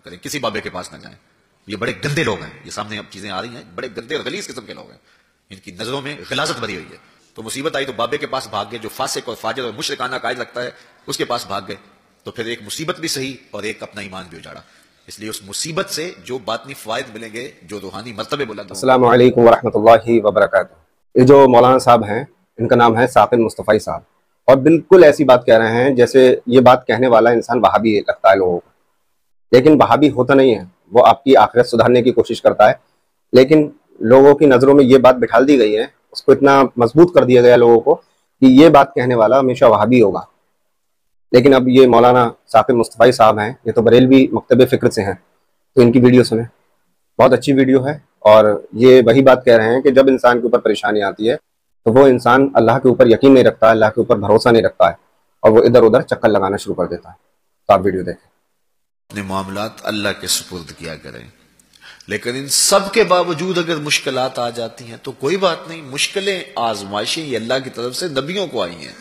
کریں, کسی بابے کے پاس نہ جائیں. یہ بڑے گندے لوگ ہیں, یہ سامنے اب چیزیں آ رہی ہیں, بڑے گندے اور غلیظ قسم کے لوگ ہیں, ان کی نظروں میں غلاظت بھری ہوئی ہے. تو مصیبت آئی تو بابے کے پاس بھاگ گئے, جو فاسق اور فاجر اور مشرکانہ عقائد رکھتا ہے اس کے پاس بھاگ گئے. تو پھر ایک مصیبت بھی صحیح اور ایک اپنا ایمان بھی اجاڑا. اس لیے اس مصیبت سے جو باطنی فوائد ملیں گے, جو روحانی مرتبے بلند ہوں. السلام علیکم ورحمۃ اللہ وبرکاتہ. یہ جو مولانا صاحب ہیں ان کا نام ہے ثاقب مصطفی صاحب, اور بالکل ایسی بات کہہ رہے ہیں جیسے یہ بات کہنے والا انسان وہابی لگتا ہے لوگوں کو, لیکن وہابی ہوتا نہیں ہے. وہ آپ کی آخرت سدھارنے کی کوشش کرتا ہے, لیکن لوگوں کی نظروں میں یہ بات بٹھال دی گئی ہے, اس کو اتنا مضبوط کر دیا گیا لوگوں کو کہ یہ بات کہنے والا ہمیشہ وہابی ہوگا. لیکن اب یہ مولانا ثاقب مصطفی صاحب ہیں, یہ تو بریلوی مکتب فکر سے ہیں, تو ان کی ویڈیو سنیں, بہت اچھی ویڈیو ہے. اور یہ وہی بات کہہ رہے ہیں کہ جب انسان کے اوپر پریشانی آتی ہے تو وہ انسان اللہ کے اوپر یقین نہیں رکھتا, اللہ کے اوپر بھروسہ نہیں رکھتا ہے, اور وہ ادھر ادھر چکر لگانا شروع کر دیتا ہے. تو آپ ویڈیو دیکھیں. اپنے معاملات اللہ کے سپرد کیا کریں, لیکن ان سب کے باوجود اگر مشکلات آ جاتی ہیں تو کوئی بات نہیں. مشکلیں, آزمائشیں یہ اللہ کی طرف سے نبیوں کو آئی ہیں.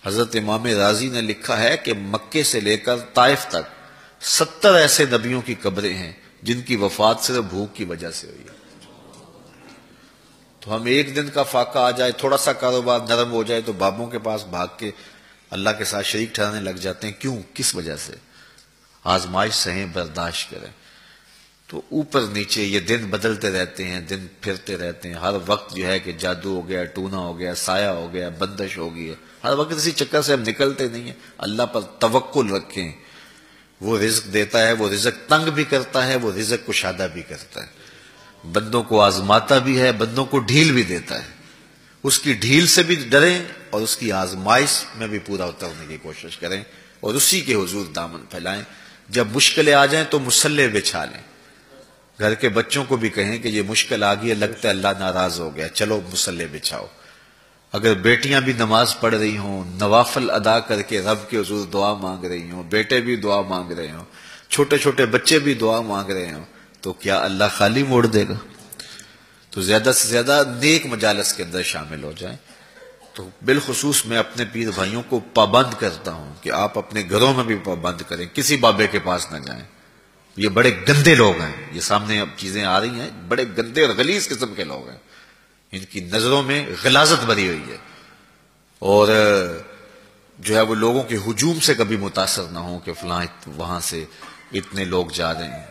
حضرت امام رازی نے لکھا ہے کہ مکے سے لے کر طائف تک 70 ایسے نبیوں کی قبریں ہیں جن کی وفات صرف بھوک کی وجہ سے ہوئی ہے. تو ہم ایک دن کا فاقہ آ جائے, تھوڑا سا کاروبار نرم ہو جائے تو بابوں کے پاس بھاگ کے اللہ کے ساتھ شریک ٹھہرانے لگ جاتے ہیں. کیوں, کس وجہ سے؟ آزمائش سہیں, برداشت کریں. تو اوپر نیچے یہ دن بدلتے رہتے ہیں, دن پھرتے رہتے ہیں. ہر وقت جو ہے کہ جادو ہو گیا, ٹونا ہو گیا, سایہ ہو گیا, بندش ہو گئی ہے. ہر وقت اسی چکر سے ہم نکلتے نہیں ہیں. اللہ پر توکل رکھیں, وہ رزق دیتا ہے, وہ رزق تنگ بھی کرتا ہے, وہ رزق کشادہ بھی کرتا ہے. بندوں کو آزماتا بھی ہے, بندوں کو ڈھیل بھی دیتا ہے. اس کی ڈھیل سے بھی ڈریں اور اس کی آزمائش میں بھی پورا اترنے کی کوشش کریں, اور اسی کے حضور دامن پھیلائیں. جب مشکلیں آ جائیں تو مصلح بچھا لیں. گھر کے بچوں کو بھی کہیں کہ یہ مشکل آ گئی ہے, لگتا ہے اللہ ناراض ہو گیا, چلو مصلح بچھاؤ. اگر بیٹیاں بھی نماز پڑھ رہی ہوں, نوافل ادا کر کے رب کے حضور دعا مانگ رہی ہوں, بیٹے بھی دعا مانگ رہے ہوں, چھوٹے چھوٹے بچے بھی دعا مانگ رہے ہوں, تو کیا اللہ خالی موڑ دے گا؟ تو زیادہ سے زیادہ نیک مجالس کے اندر شامل ہو جائیں. تو بالخصوص میں اپنے پیر بھائیوں کو پابند کرتا ہوں کہ آپ اپنے گھروں میں بھی پابند کریں, کسی بابے کے پاس نہ جائیں. یہ بڑے گندے لوگ ہیں, یہ سامنے اب چیزیں آ رہی ہیں, بڑے گندے اور غلیظ قسم کے لوگ ہیں. ان کی نظروں میں غلاظت بھری ہوئی ہے, اور جو ہے وہ لوگوں کے ہجوم سے کبھی متاثر نہ ہوں کہ فلاں وہاں سے اتنے لوگ جا رہے ہیں.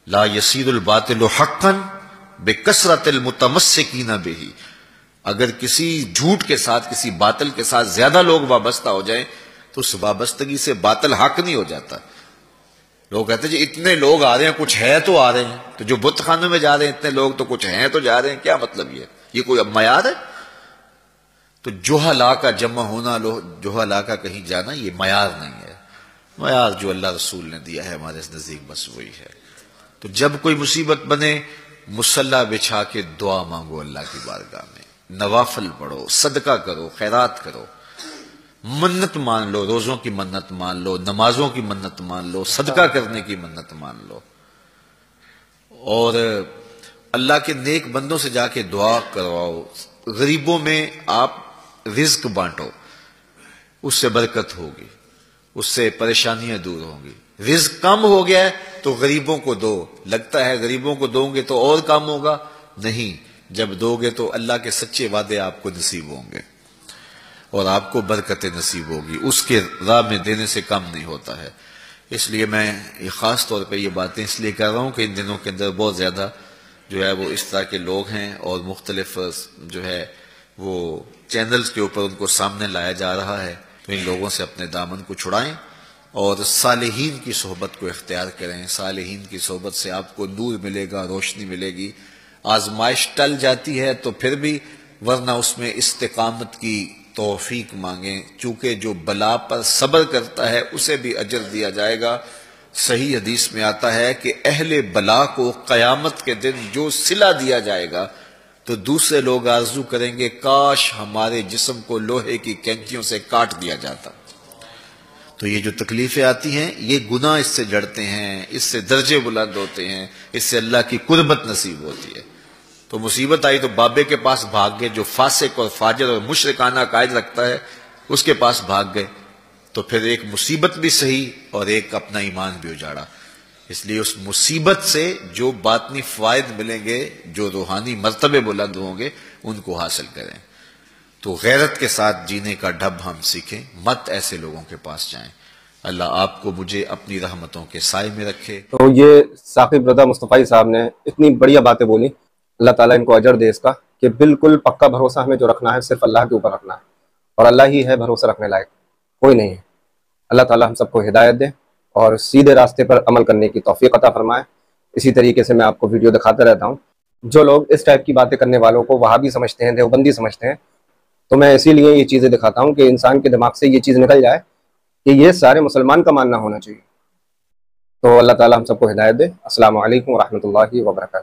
لا یصیر الباطل حقا بکثرت المتمسکین بہ. اگر کسی جھوٹ کے ساتھ, کسی باطل کے ساتھ زیادہ لوگ وابستہ ہو جائیں تو اس وابستگی سے باطل حق نہیں ہو جاتا. لوگ کہتے ہیں جی اتنے لوگ آ رہے ہیں, کچھ ہے تو آ رہے ہیں. تو جو بت خانے میں جا رہے ہیں اتنے لوگ, تو کچھ ہیں تو جا رہے ہیں. کیا مطلب یہ کوئی اب معیار ہے؟ تو جوہلا کا جمع ہونا, جوہلا کا کہیں جانا, یہ معیار نہیں ہے. معیار جو اللہ رسول نے دیا ہے ہمارے نزدیک بس وہی ہے. تو جب کوئی مصیبت بنے, مصلح بچھا کے دعا مانگو اللہ کی بارگاہ میں, نوافل پڑھو, صدقہ کرو, خیرات کرو, منت مان لو, روزوں کی منت مان لو, نمازوں کی منت مان لو, صدقہ کرنے کی منت مان لو, اور اللہ کے نیک بندوں سے جا کے دعا کرواؤ. غریبوں میں آپ رزق بانٹو, اس سے برکت ہوگی, اس سے پریشانیاں دور ہوں گی. رزق کم ہو گیا ہے تو غریبوں کو دو. لگتا ہے غریبوں کو دو گے تو اور کم ہوگا, نہیں. جب دو گے تو اللہ کے سچے وعدے آپ کو نصیب ہوں گے اور آپ کو برکت نصیب ہوگی. اس کے راہ میں دینے سے کم نہیں ہوتا ہے. اس لیے میں خاص طور پہ یہ باتیں اس لیے کر رہا ہوں کہ ان دنوں کے اندر بہت زیادہ جو ہے وہ اس طرح کے لوگ ہیں, اور مختلف جو ہے وہ چینلز کے اوپر ان کو سامنے لایا جا رہا ہے. تو ان لوگوں سے اپنے دامن کو چھڑائیں اور صالحین کی صحبت کو اختیار کریں. صالحین کی صحبت سے آپ کو نور ملے گا, روشنی ملے گی. آزمائش ٹل جاتی ہے تو پھر بھی, ورنہ اس میں استقامت کی توفیق مانگیں, چونکہ جو بلا پر صبر کرتا ہے اسے بھی اجر دیا جائے گا. صحیح حدیث میں آتا ہے کہ اہل بلا کو قیامت کے دن جو صلہ دیا جائے گا تو دوسرے لوگ آرزو کریں گے کاش ہمارے جسم کو لوہے کی کینچیوں سے کاٹ دیا جاتا. تو یہ جو تکلیفیں آتی ہیں یہ گناہ اس سے جڑتے ہیں, اس سے درجے بلند ہوتے ہیں, اس سے اللہ کی قربت نصیب ہوتی ہے. تو مصیبت آئی تو بابے کے پاس بھاگ گئے, جو فاسق اور فاجر اور مشرکانہ عقائد رکھتا ہے اس کے پاس بھاگ گئے. تو پھر ایک مصیبت بھی صحیح اور ایک اپنا ایمان بھی اجاڑا. اس لیے اس مصیبت سے جو باطنی فوائد ملیں گے، جو روحانی مرتبے بلند ہوں گے، ان کو حاصل کریں۔ تو غیرت کے ساتھ جینے کا ڈھب ہم سیکھیں، مت ایسے لوگوں کے پاس جائیں۔ اللہ آپ کو مجھے اپنی رحمتوں کے سائے میں رکھے۔ تو یہ ثاقب رضا مصطفی صاحب نے اتنی بڑھیا باتیں بولی، اللہ تعالیٰ ان کو اجر دے اس کا، کہ بالکل پکا بھروسہ ہمیں جو رکھنا ہے صرف اللہ کے اوپر رکھنا ہے، اور اللہ ہی ہے بھروسہ رکھنے لائق، کوئی نہیں ہے۔ اللہ تعالیٰ ہم سب کو ہدایت دے اور سیدھے راستے پر عمل کرنے کی توفیق عطا فرمائے۔ اسی طریقے سے میں آپ کو ویڈیو دکھاتا رہتا ہوں۔ جو لوگ اس ٹائپ کی باتیں کرنے والوں کو وہابی سمجھتے ہیں، دیوبندی سمجھتے ہیں، تو میں اسی لیے یہ چیزیں دکھاتا ہوں کہ انسان کے دماغ سے یہ چیز نکل جائے کہ یہ سارے مسلمان کا ماننا ہونا چاہیے۔ تو اللہ تعالیٰ ہم سب کو ہدایت دے۔ السلام علیکم ورحمۃ اللہ وبرکاتہ۔